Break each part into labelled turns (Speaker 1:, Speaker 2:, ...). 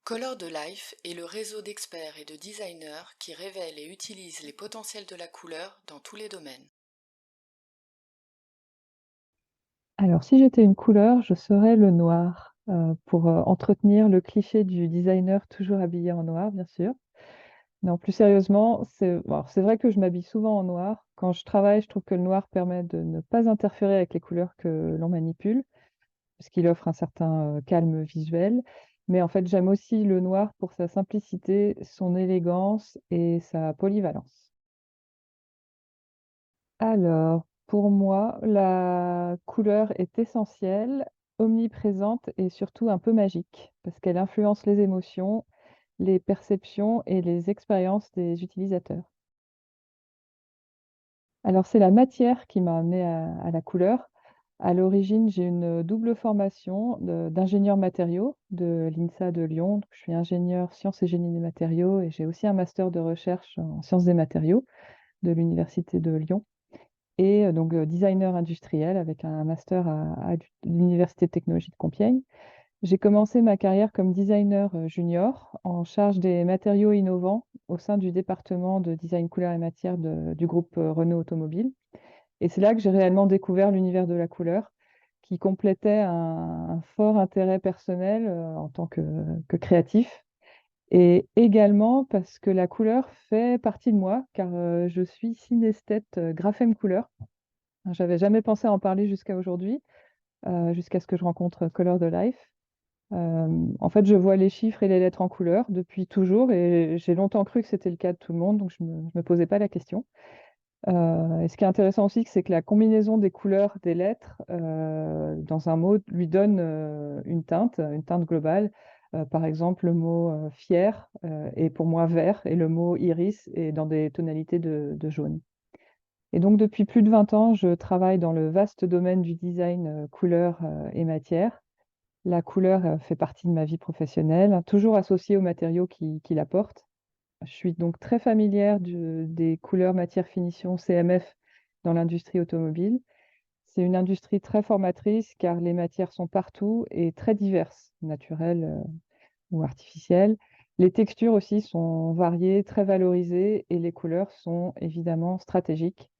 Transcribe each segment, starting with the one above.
Speaker 1: Color de Life est le réseau d'experts et de designers qui révèle et utilise les potentiels de la couleur dans tous les domaines.
Speaker 2: Alors, si j'étais une couleur, je serais le noir, pour entretenir le cliché du designer toujours habillé en noir, bien sûr. Non, plus sérieusement, c'est vrai que je m'habille souvent en noir. Quand je travaille, je trouve que le noir permet de ne pas interférer avec les couleurs que l'on manipule, parce qu'il offre un certain calme visuel. Mais en fait, j'aime aussi le noir pour sa simplicité, son élégance et sa polyvalence. Alors, pour moi, la couleur est essentielle, omniprésente et surtout un peu magique, parce qu'elle influence les émotions, les perceptions et les expériences des utilisateurs. Alors, c'est la matière qui m'a amenée à la couleur. À l'origine, j'ai une double formation d'ingénieur matériaux de l'INSA de Lyon. Donc, je suis ingénieur sciences et génie des matériaux et j'ai aussi un master de recherche en sciences des matériaux de l'Université de Lyon. Et donc designer industriel avec un master à l'Université de technologie de Compiègne. J'ai commencé ma carrière comme designer junior en charge des matériaux innovants au sein du département de design couleur et matière du groupe Renault Automobile. Et c'est là que j'ai réellement découvert l'univers de la couleur qui complétait un fort intérêt personnel en tant que créatif. Et également parce que la couleur fait partie de moi, car je suis synesthète graphème couleur. J'avais jamais pensé à en parler jusqu'à aujourd'hui, jusqu'à ce que je rencontre Color the Life. En fait, je vois les chiffres et les lettres en couleur depuis toujours et j'ai longtemps cru que c'était le cas de tout le monde, donc je me posais pas la question. Et ce qui est intéressant aussi, c'est que la combinaison des couleurs des lettres dans un mot lui donne une teinte globale. Par exemple, le mot fier est pour moi vert et le mot iris est dans des tonalités de jaune. Et donc, depuis plus de 20 ans, je travaille dans le vaste domaine du design couleur et matière. La couleur fait partie de ma vie professionnelle, hein, toujours associée aux matériaux qui l'apportent. Je suis donc très familière des couleurs, matières, finitions, CMF dans l'industrie automobile. C'est une industrie très formatrice car les matières sont partout et très diverses, naturelles ou artificielles. Les textures aussi sont variées, très valorisées et les couleurs sont évidemment stratégiques.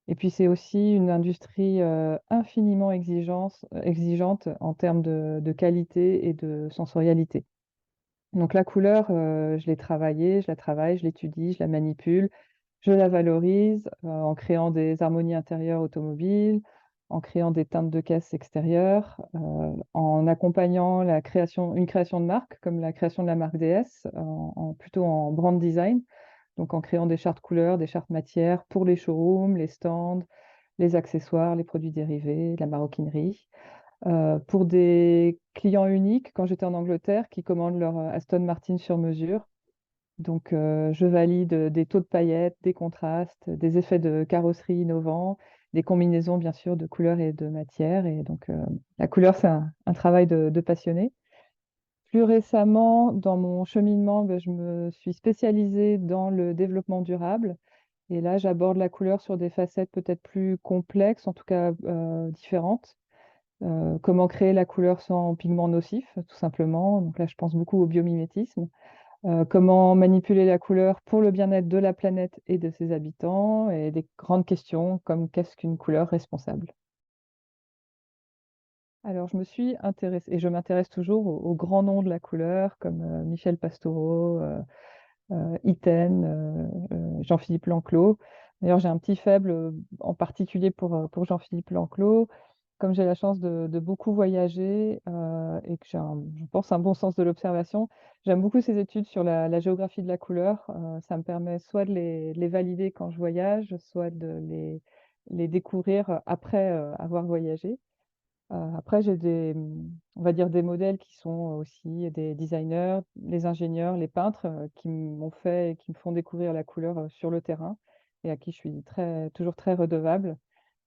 Speaker 2: Et puis c'est aussi une industrie infiniment exigeante en termes de qualité et de sensorialité. Donc la couleur, je l'ai travaillée, je la travaille, je l'étudie, je la manipule, je la valorise en créant des harmonies intérieures automobiles, en créant des teintes de caisse extérieures, en accompagnant une création de marque, comme la création de la marque DS, plutôt en brand design, donc en créant des chartes couleurs, des chartes matières pour les showrooms, les stands, les accessoires, les produits dérivés, la maroquinerie. Pour des clients uniques, quand j'étais en Angleterre, qui commandent leur Aston Martin sur mesure. Donc, je valide des taux de paillettes, des contrastes, des effets de carrosserie innovants, des combinaisons, bien sûr, de couleurs et de matières. Et donc, la couleur, c'est un travail de passionné. Plus récemment, dans mon cheminement, je me suis spécialisée dans le développement durable. Et là, j'aborde la couleur sur des facettes peut-être plus complexes, en tout cas différentes. Comment créer la couleur sans pigments nocifs, tout simplement. Donc là, je pense beaucoup au biomimétisme. Comment manipuler la couleur pour le bien-être de la planète et de ses habitants, et des grandes questions comme qu'est-ce qu'une couleur responsable? Alors, je me suis intéressée, et je m'intéresse toujours aux grands noms de la couleur, comme Michel Pastoureau, Itten, Jean-Philippe Lanclos. D'ailleurs, j'ai un petit faible en particulier pour Jean-Philippe Lanclos. Comme j'ai la chance de beaucoup voyager et que je pense, un bon sens de l'observation, j'aime beaucoup ces études sur la géographie de la couleur. Ça me permet soit de les valider quand je voyage, soit de les découvrir après avoir voyagé. Après, j'ai on va dire des modèles qui sont aussi des designers, les ingénieurs, les peintres qui m'ont fait et qui me font découvrir la couleur sur le terrain et à qui je suis toujours très redevable.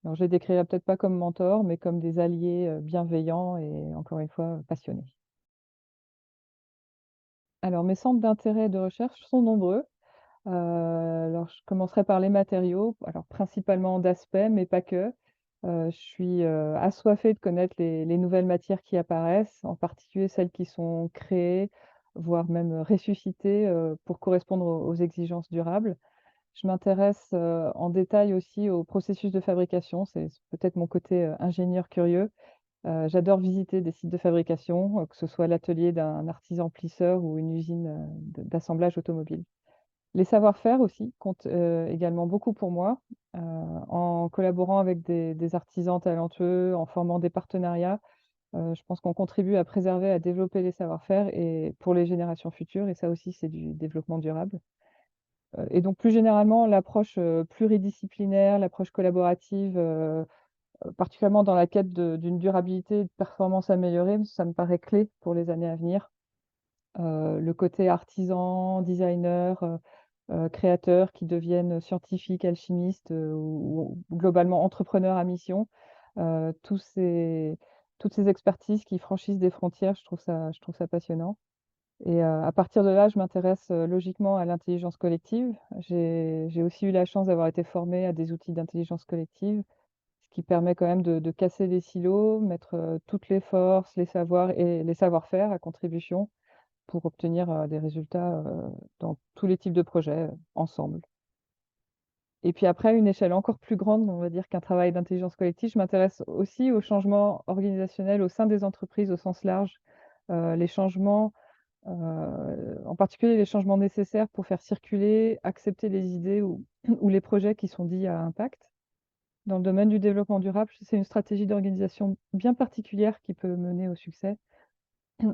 Speaker 2: Alors, je les décrirais peut-être pas comme mentors, mais comme des alliés bienveillants et encore une fois passionnés. Alors, mes centres d'intérêt et de recherche sont nombreux. Alors, je commencerai par les matériaux, alors principalement d'aspect, mais pas que. Je suis assoiffée de connaître les nouvelles matières qui apparaissent, en particulier celles qui sont créées voire même ressusciter, pour correspondre aux exigences durables. Je m'intéresse, en détail aussi au processus de fabrication, c'est peut-être mon côté, ingénieur curieux. J'adore visiter des sites de fabrication, que ce soit l'atelier d'un artisan plisseur ou une usine, d'assemblage automobile. Les savoir-faire aussi comptent, également beaucoup pour moi, en collaborant avec des artisans talentueux, en formant des partenariats, je pense qu'on contribue à préserver, à développer les savoir-faire et pour les générations futures et ça aussi c'est du développement durable. Et donc plus généralement l'approche, pluridisciplinaire, l'approche collaborative, particulièrement dans la quête d'une durabilité et de performance améliorée, ça me paraît clé pour les années à venir. Le côté artisan, designer, créateurs qui deviennent scientifiques, alchimistes, ou globalement entrepreneurs à mission. Tous ces toutes ces expertises qui franchissent des frontières, je trouve ça passionnant et à partir de là, je m'intéresse, logiquement à l'intelligence collective. J'ai aussi eu la chance d'avoir été formée à des outils d'intelligence collective, ce qui permet quand même de casser les silos, mettre, toutes les forces, les savoirs et les savoir-faire à contribution pour obtenir, des résultats, dans tous les types de projets, ensemble. Et puis après, à une échelle encore plus grande, on va dire qu'un travail d'intelligence collective, je m'intéresse aussi aux changements organisationnels au sein des entreprises au sens large. Les changements, en particulier les changements nécessaires pour faire circuler, accepter les idées ou ou les projets qui sont dits à impact. Dans le domaine du développement durable, c'est une stratégie d'organisation bien particulière qui peut mener au succès.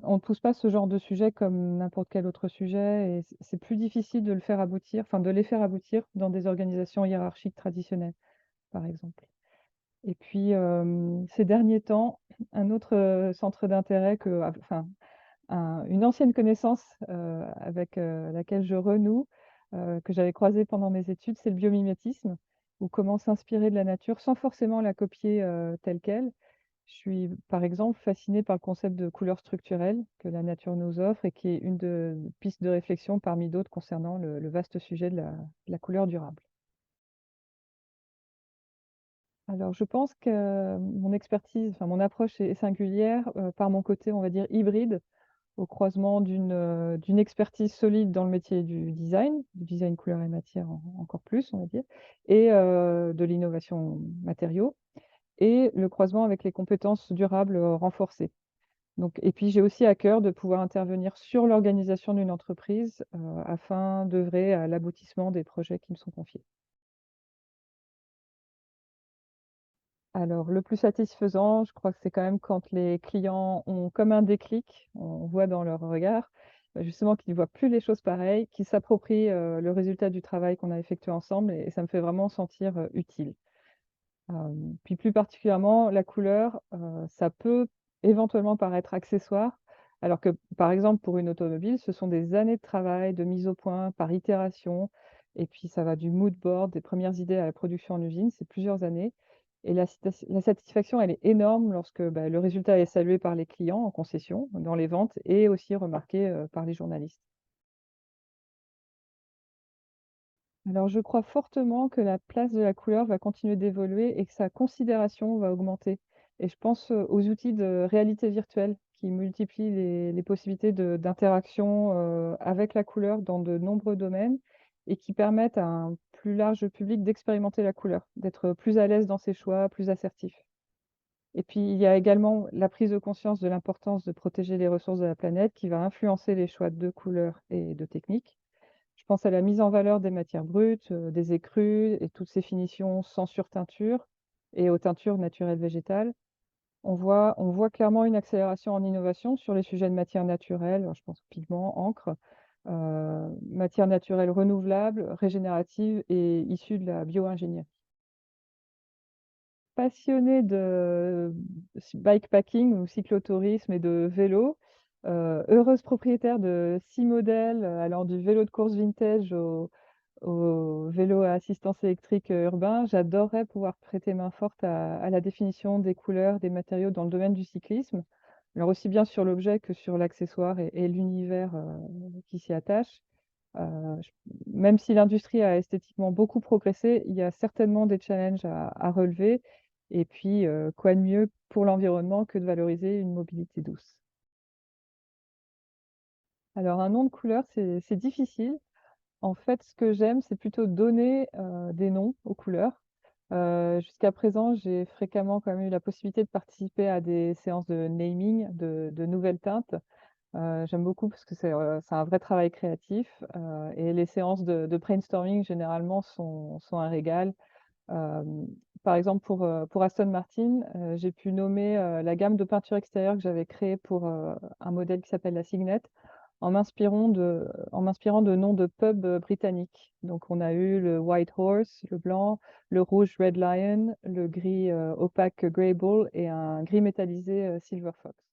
Speaker 2: On ne pousse pas ce genre de sujet comme n'importe quel autre sujet et c'est plus difficile de le faire aboutir, enfin de les faire aboutir dans des organisations hiérarchiques traditionnelles, par exemple. Et puis, ces derniers temps, un autre, centre d'intérêt une ancienne connaissance, avec, laquelle je renoue, que j'avais croisée pendant mes études, c'est le biomimétisme ou comment s'inspirer de la nature sans forcément la copier, telle quelle. Je suis, par exemple, fascinée par le concept de couleur structurelle que la nature nous offre et qui est une de pistes de réflexion parmi d'autres concernant le vaste sujet de la couleur durable. Alors je pense que mon expertise, enfin mon approche est singulière, par mon côté, on va dire hybride, au croisement d'une expertise solide dans le métier du design couleur et matière encore plus, on va dire, et de l'innovation matériaux et le croisement avec les compétences durables, renforcées. Donc et puis j'ai aussi à cœur de pouvoir intervenir sur l'organisation d'une entreprise, afin d'œuvrer à l'aboutissement des projets qui me sont confiés. Alors le plus satisfaisant, je crois que c'est quand même quand les clients ont comme un déclic, on voit dans leur regard, justement qu'ils ne voient plus les choses pareilles, qu'ils s'approprient, le résultat du travail qu'on a effectué ensemble et ça me fait vraiment sentir, utile. Puis plus particulièrement, la couleur, ça peut éventuellement paraître accessoire, alors que, par exemple, pour une automobile, ce sont des années de travail, de mise au point par itération et puis ça va du mood board, des premières idées à la production en usine, c'est plusieurs années et la satisfaction, elle est énorme lorsque, bah, le résultat est salué par les clients en concession, dans les ventes et aussi remarqué, par les journalistes. Alors, je crois fortement que la place de la couleur va continuer d'évoluer et que sa considération va augmenter. Et je pense aux outils de réalité virtuelle qui multiplient les possibilités d'interaction avec la couleur dans de nombreux domaines et qui permettent à un plus large public d'expérimenter la couleur, d'être plus à l'aise dans ses choix, plus assertif. Et puis, il y a également la prise de conscience de l'importance de protéger les ressources de la planète qui va influencer les choix de couleurs et de techniques. Je pense à la mise en valeur des matières brutes, des écrus et toutes ces finitions sans surteinture et aux teintures naturelles végétales. On voit clairement une accélération en innovation sur les sujets de matières naturelles, je pense pigments, encre, matières naturelles renouvelables, régénératives et issues de la bio-ingénierie. Passionnée de bikepacking ou cyclotourisme et de vélo, heureuse propriétaire de 6 modèles, allant du vélo de course vintage au vélo à assistance électrique, urbain, j'adorerais pouvoir prêter main forte à la définition des couleurs, des matériaux dans le domaine du cyclisme. Alors aussi bien sur l'objet que sur l'accessoire et l'univers, qui s'y attache. Je Même si l'industrie a esthétiquement beaucoup progressé, il y a certainement des challenges à relever et puis, quoi de mieux pour l'environnement que de valoriser une mobilité douce? Alors un nom de couleur, c'est difficile. En fait, ce que j'aime, c'est plutôt donner, des noms aux couleurs. Jusqu'à présent, j'ai fréquemment quand même eu la possibilité de participer à des séances de naming de nouvelles teintes. J'aime beaucoup parce que c'est un vrai travail créatif, et les séances de brainstorming généralement sont un régal. Hem, Par exemple pour Aston Martin, j'ai pu nommer, la gamme de peinture extérieure que j'avais créée pour, un modèle qui s'appelle la Signet en m'inspirant de noms de pubs, britanniques. Donc on a eu le White Horse, le blanc, le rouge Red Lion, le gris, opaque Grey Bull et un gris métallisé, Silver Fox.